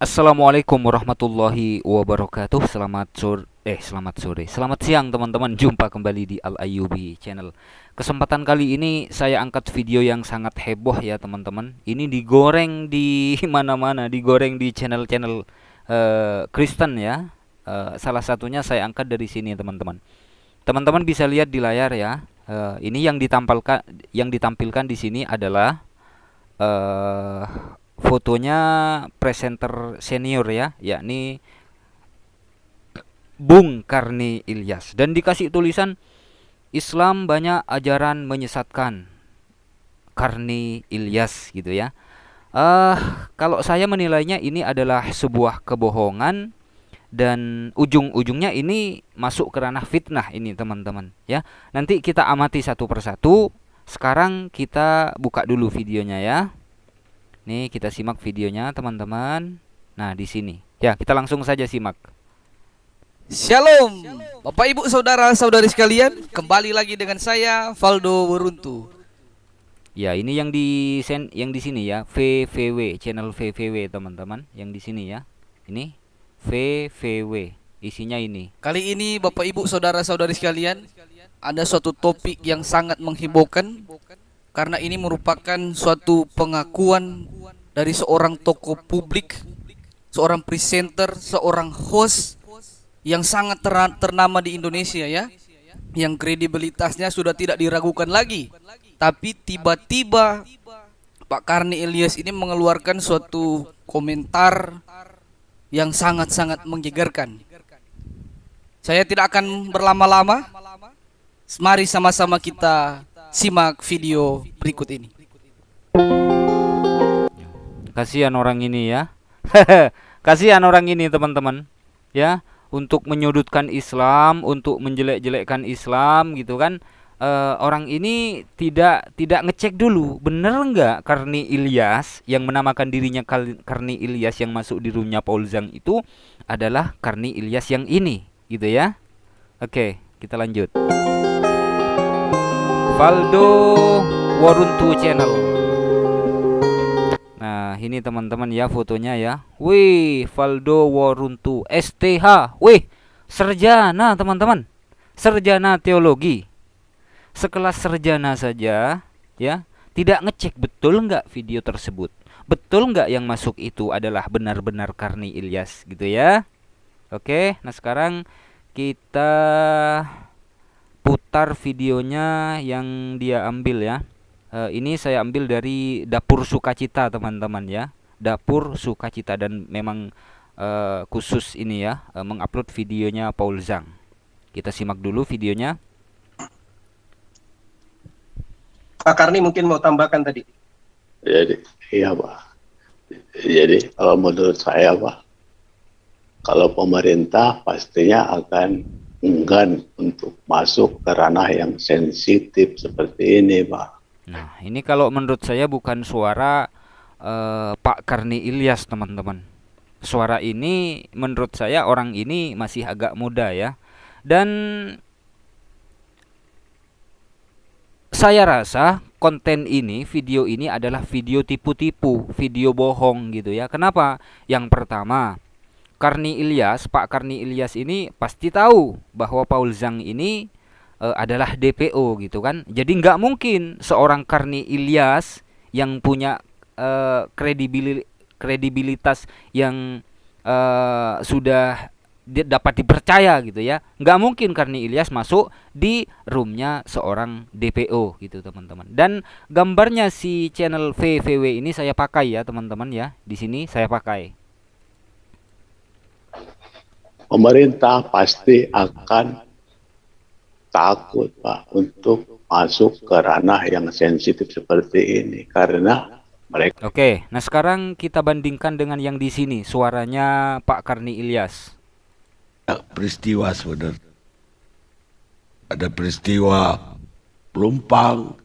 Assalamualaikum warahmatullahi wabarakatuh. Selamat siang teman-teman. Jumpa kembali di Al Ayyubi Channel. Kesempatan kali ini saya angkat video yang sangat heboh ya teman-teman. Ini digoreng di mana-mana, digoreng di channel-channel Kristen ya. Salah satunya saya angkat dari sini teman-teman. Teman-teman bisa lihat di layar ya. Ini yang ditampilkan di sini adalah eh fotonya presenter senior ya, yakni Bung Karni Ilyas, dan dikasih tulisan Islam banyak ajaran menyesatkan, Karni Ilyas gitu ya. Eh Kalau saya menilainya ini adalah sebuah kebohongan dan ujung-ujungnya ini masuk ke ranah fitnah ini teman-teman ya. Nanti kita amati satu persatu. Sekarang kita buka dulu videonya ya. Nih kita simak videonya teman-teman. Nah di sini ya kita langsung saja simak. Shalom, Bapak Ibu saudara-saudari sekalian, kembali lagi dengan saya Valdo Weruntu. Ya ini yang di sini ya, VVW, channel VVW teman-teman, yang di sini ya. Ini VVW, isinya ini. Kali ini Bapak Ibu saudara-saudari sekalian, ada suatu topik yang sangat menghebohkan karena ini merupakan suatu pengakuan dari seorang tokoh publik, seorang presenter, seorang host yang sangat ternama di Indonesia ya, yang kredibilitasnya sudah tidak diragukan lagi. Tapi tiba-tiba Pak Karni Ilyas ini mengeluarkan suatu komentar yang sangat-sangat menggegerkan. Saya tidak akan berlama-lama. Mari sama-sama kita simak video berikut ini. Kasihan orang ini ya. Kasihan orang ini teman-teman. Ya, untuk menyudutkan Islam, untuk menjelek-jelekkan Islam gitu kan. Orang ini tidak ngecek dulu bener nggak Karni Ilyas yang menamakan dirinya Karni Ilyas yang masuk di roomnya Paul Zhang itu adalah Karni Ilyas yang ini gitu ya. Oke, kita lanjut. Valdo Waruntu Channel. Nah ini teman-teman ya fotonya ya. Wih, Valdo Waruntu STH. Wih, sarjana teman-teman, sarjana teologi, sekelas sarjana saja ya, tidak ngecek betul nggak video tersebut, betul nggak yang masuk itu adalah benar-benar Karni Ilyas gitu ya. Oke, nah sekarang kita putar videonya yang dia ambil ya. Ini saya ambil dari Dapur Sukacita teman-teman ya, Dapur Sukacita, dan memang khusus ini ya, mengupload videonya Paul Zhang. Kita simak dulu videonya. Pak Karni mungkin mau tambahkan tadi. Jadi, iya Pak. Jadi kalau menurut saya Pak, kalau pemerintah pastinya akan enggan untuk masuk ke ranah yang sensitif seperti ini Pak. Nah ini kalau menurut saya bukan suara Pak Karni Ilyas teman-teman. Suara ini menurut saya orang ini masih agak muda ya. Dan saya rasa konten ini, video ini adalah video tipu-tipu, video bohong gitu ya. Kenapa? Yang pertama, Karni Ilyas, Pak Karni Ilyas ini pasti tahu bahwa Paul Zhang ini adalah DPO gitu kan. Jadi nggak mungkin seorang Karni Ilyas yang punya kredibilitas yang sudah dapat dipercaya gitu ya, nggak mungkin Karni Ilyas masuk di roomnya seorang DPO gitu teman-teman. Dan gambarnya si channel VVW ini saya pakai ya teman-teman ya, di sini saya pakai. Pemerintah pasti akan takut Pak untuk masuk ke ranah yang sensitif seperti ini karena mereka. Oke, nah sekarang kita bandingkan dengan yang di sini, suaranya Pak Karni Ilyas. Peristiwa sebenarnya ada peristiwa Pelumpang,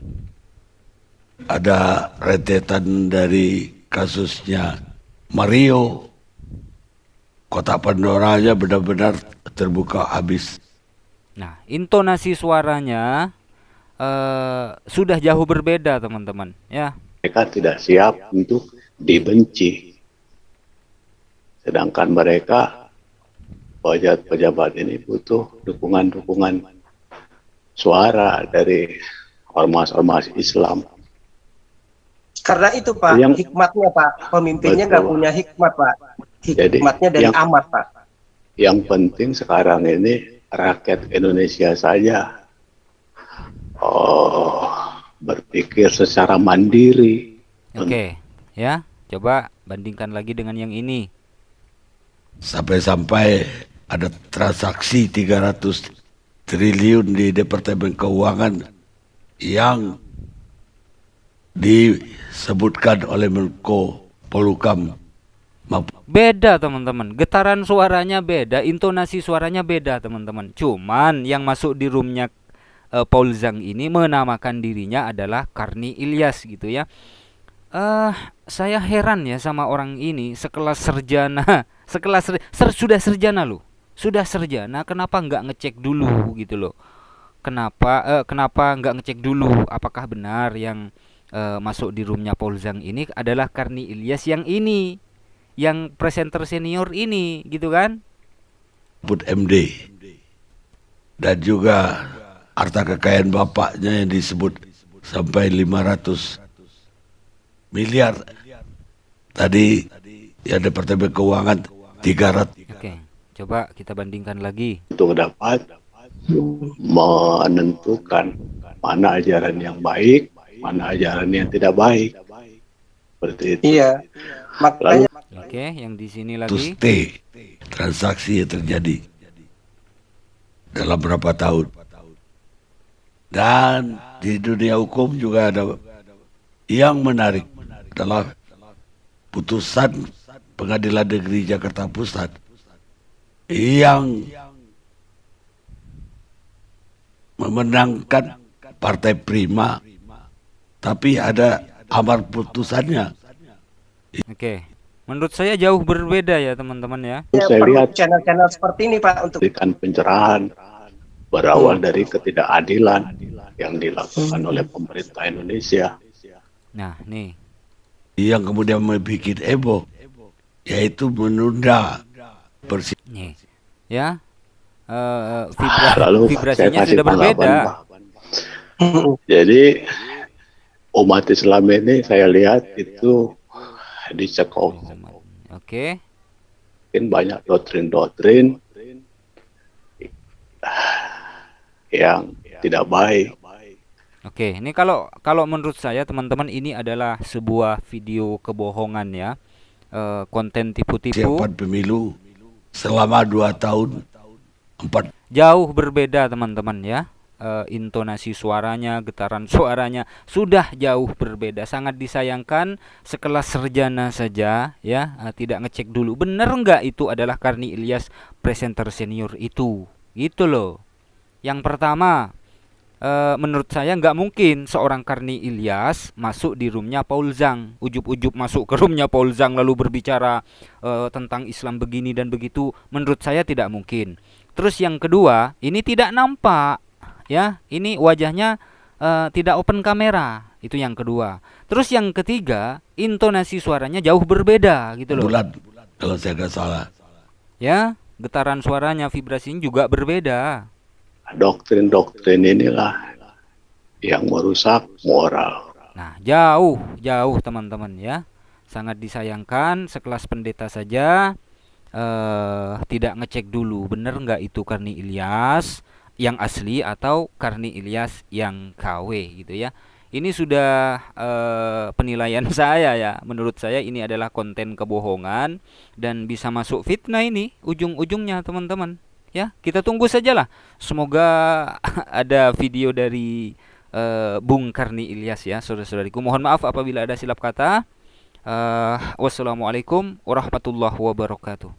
ada rentetan dari kasusnya Mario, kota Pandoranya benar-benar terbuka habis. Nah intonasi suaranya sudah jauh berbeda teman-teman ya. Mereka tidak siap untuk dibenci. Sedangkan mereka pejabat-pejabat ini butuh dukungan-dukungan suara dari ormas-ormas Islam. Karena itu Pak, Yang hikmatnya Pak, pemimpinnya nggak betul. punya hikmat Pak. Jadi Hikmatnya dari yang amat Pak. yang penting sekarang ini rakyat Indonesia saja berpikir secara mandiri. Oke, ya. Coba bandingkan lagi dengan yang ini. Sampai-sampai ada transaksi 300 triliun di Departemen Keuangan yang disebutkan oleh Menko Polhukam. Beda teman-teman, getaran suaranya beda, intonasi suaranya beda teman-teman. Cuman yang masuk di roomnya Paul Zhang ini menamakan dirinya adalah Karni Ilyas gitu ya. Saya heran ya sama orang ini, sekelas sarjana, sudah sarjana loh, sudah sarjana, kenapa nggak ngecek dulu gitu loh? Kenapa nggak ngecek dulu apakah benar yang masuk di roomnya Paul Zhang ini adalah Karni Ilyas yang ini, yang presenter senior ini gitu kan? Put MD dan juga harta kekayaan bapaknya yang disebut sampai 500 miliar. Tadi ya Departemen Keuangan 300. Oke, coba kita bandingkan lagi. Untuk dapat menentukan mana ajaran yang baik, mana ajaran yang tidak baik. Seperti itu. Iya. Lalu Makanya Oke, yang di sini To lagi. stay transaksi yang terjadi dalam berapa tahun. Dan di dunia hukum juga ada yang menarik adalah putusan Pengadilan Negeri Jakarta Pusat yang memenangkan Partai Prima, tapi ada amar putusannya. Oke. Menurut saya jauh berbeda ya teman-teman ya. saya perlu lihat channel-channel seperti ini Pak untuk berikan pencerahan berawal dari ketidakadilan yang dilakukan oleh pemerintah Indonesia. Nah, nih. Yang kemudian membuat heboh, yaitu menunda persidangan. Nih. Ya. Lalu saya Vibrasinya kasih sudah berbeda. tanggapan, Pak. Jadi umat Islam ini saya lihat itu dicekok. Oke. Mungkin banyak doktrin-doktrin yang tidak baik. Oke, ini kalau menurut saya teman-teman ini adalah sebuah video kebohongan ya. Konten tipu-tipu. Persiapan pemilu selama 2 tahun 4. Jauh berbeda teman-teman ya. Intonasi suaranya, getaran suaranya sudah jauh berbeda. Sangat disayangkan sekelas sarjana saja ya tidak ngecek dulu bener nggak itu adalah Karni Ilyas presenter senior itu. Gitu loh. Yang pertama, menurut saya nggak mungkin seorang Karni Ilyas masuk di roomnya Paul Zhang, ujub-ujub masuk ke roomnya Paul Zhang lalu berbicara tentang Islam begini dan begitu. Menurut saya tidak mungkin. Terus yang kedua, ini tidak nampak ya, ini wajahnya tidak open kamera, itu yang kedua. Terus yang ketiga, intonasi suaranya jauh berbeda gitu loh. Bulan kalau saya nggak salah. Ya, getaran suaranya, vibrasinya juga berbeda. Doktrin-doktrin inilah yang merusak moral. Nah, jauh teman-teman ya. Sangat disayangkan sekelas pendeta saja tidak ngecek dulu bener nggak itu Karni Ilyas yang asli atau Karni Ilyas yang KW gitu ya. Ini sudah penilaian saya ya. Menurut saya ini adalah konten kebohongan dan bisa masuk fitnah ini ujung-ujungnya teman-teman. Ya, kita tunggu sajalah. Semoga ada video dari Bung Karni Ilyas ya, saudara-saudariku. Mohon maaf apabila ada silap kata. Wassalamualaikum warahmatullahi wabarakatuh.